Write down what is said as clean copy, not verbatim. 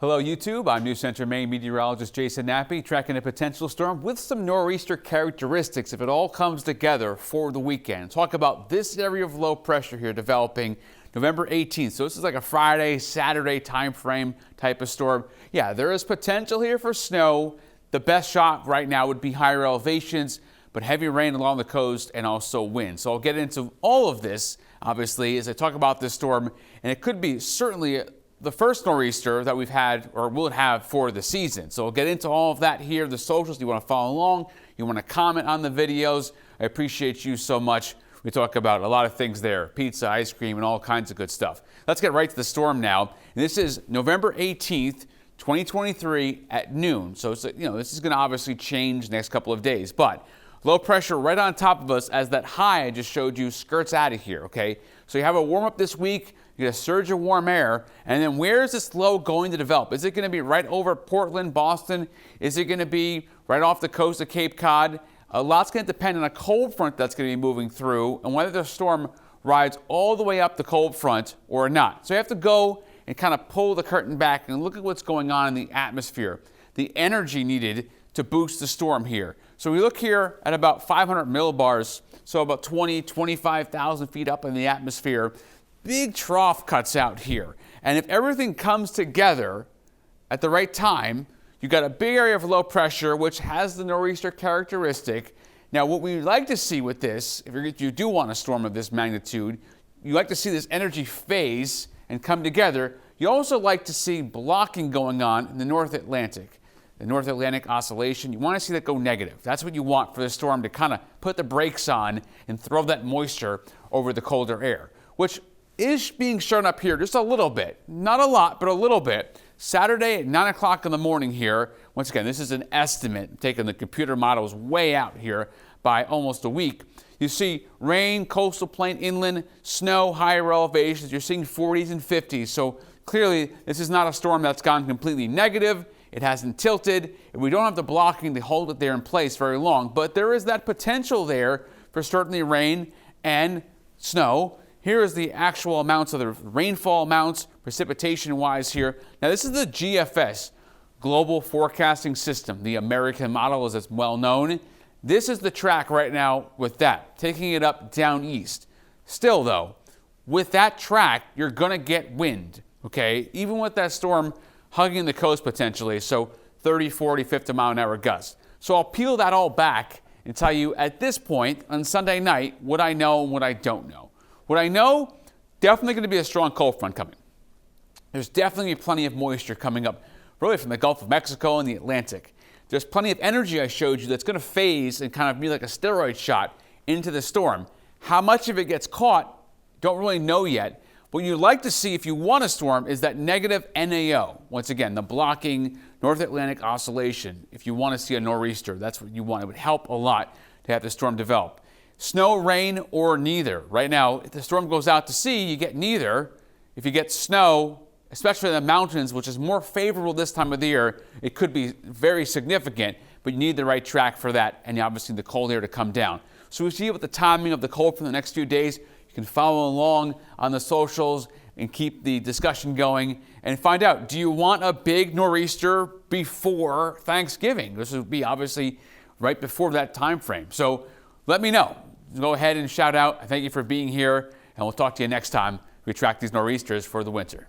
Hello YouTube, I'm News Center Maine meteorologist Jason Nappy tracking a potential storm with some nor'easter characteristics if it all comes together for the weekend. Talk about this area of low pressure here developing November 18th. So this is like a Friday, Saturday time frame type of storm. Yeah, there is potential here for snow. The best shot right now would be higher elevations, but heavy rain along the coast and also wind. So I'll get into all of this, obviously, as I talk about this storm, and it could be certainly the first nor'easter that we've had or will have for the season. So we'll get into all of that here. The socials, you want to follow along, you want to comment on the videos. I appreciate you so much. We talk about a lot of things there, pizza, ice cream, and all kinds of good stuff. Let's get right to the storm now. And this is November 18th, 2023 at noon. So it's, this is going to obviously change the next couple of days, but low pressure right on top of us as that high I just showed you skirts out of here, okay? So you have a warm up this week, you get a surge of warm air, and then where is this low going to develop? Is it going to be right over Portland, Boston? Is it going to be right off the coast of Cape Cod? A lot's going to depend on a cold front that's going to be moving through and whether the storm rides all the way up the cold front or not. So you have to go and kind of pull the curtain back and look at what's going on in the atmosphere, the energy needed to boost the storm here. So we look here at about 500 millibars, so about 25,000 feet up in the atmosphere. Big trough cuts out here. And if everything comes together at the right time, you've got a big area of low pressure, which has the nor'easter characteristic. Now, what we like to see with this, if you do want a storm of this magnitude, you like to see this energy phase and come together. You also like to see blocking going on in the North Atlantic. The North Atlantic oscillation, you want to see that go negative. That's what you want for the storm to kind of put the brakes on and throw that moisture over the colder air, which is being shown up here just a little bit. Not a lot, but a little bit. Saturday at 9 o'clock in the morning here. Once again, this is an estimate, taking the computer models way out here by almost a week. You see rain, coastal plain, inland, snow, higher elevations. You're seeing 40s and 50s. So clearly, this is not a storm that's gone completely negative. It hasn't tilted, and we don't have the blocking to hold it there in place very long, but there is that potential there for certainly rain and snow. Here is the actual amounts of the rainfall amounts, precipitation-wise here. Now, this is the GFS, Global Forecasting System, the American model as it's well known. This is the track right now with that, taking it up down east. Still, though, with that track, you're going to get wind, okay? Even with that storm hugging the coast potentially, so 30, 40, 50 mile an hour gusts. So I'll peel that all back and tell you at this point on Sunday night what I know and what I don't know. What I know, definitely going to be a strong cold front coming. There's definitely plenty of moisture coming up really from the Gulf of Mexico and the Atlantic. There's plenty of energy I showed you that's going to phase and kind of be like a steroid shot into the storm. How much of it gets caught, don't really know yet. What you'd like to see if you want a storm is that negative NAO. Once again, the blocking North Atlantic oscillation. If you want to see a nor'easter, that's what you want. It would help a lot to have the storm develop. Snow, rain, or neither. Right now, if the storm goes out to sea, you get neither. If you get snow, especially in the mountains, which is more favorable this time of the year, it could be very significant, but you need the right track for that, and obviously the cold air to come down. So we see what the timing of the cold for the next few days. You can follow along on the socials and keep the discussion going and find out, do you want a big nor'easter before Thanksgiving? This would be obviously right before that time frame. So let me know. Go ahead and shout out. Thank you for being here, and we'll talk to you next time we track these nor'easters for the winter.